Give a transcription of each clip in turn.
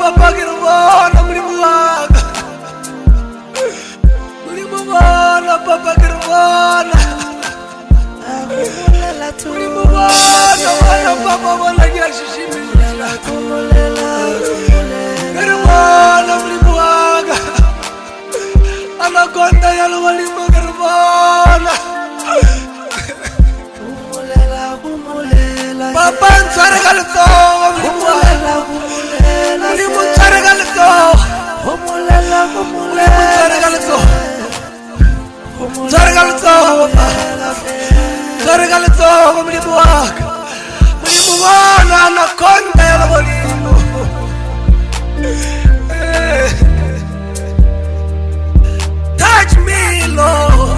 papa kirwana mlimuwaga mlimuwana papa kirwana mlimuwana wana papa wana kiashishimila kirwana mlimuwaga anakonda yalo walimu kirwana papa nsare kalito mlimu nsare kalito nsare kalito nsare kalito mlimu waka mlimu wana anakonda yalo walimu touch me Lord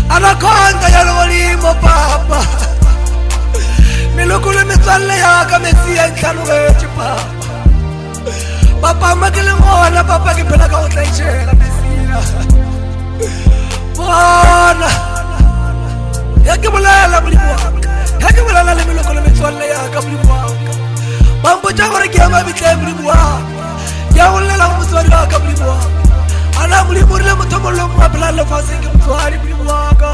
anakonda yalo walimu papa milukule mitswalle yaka mesia ntlhanu wethu papa papa makele ngona papa ke phela ka o tlaitshela mesia bona yake bolela mlimu waka yake bolela le milukule mitswalle yaka mlimu waka bambotsa gore ke ema bitle mlimu waka ya go lela go motswadi waka mlimu waka ana mlimu rile motho mollo mo apela lefatsheng ke motswadi mlimu waka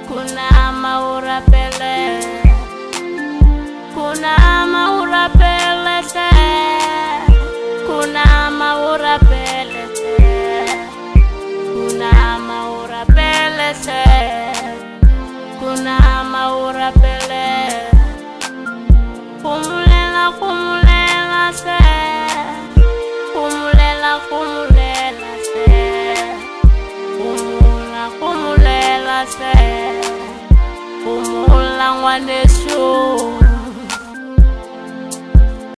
Kuna maura maura pele kuna maura pele kuna maura pele kumulela se kumulela se kumulela se kumula ngwanesu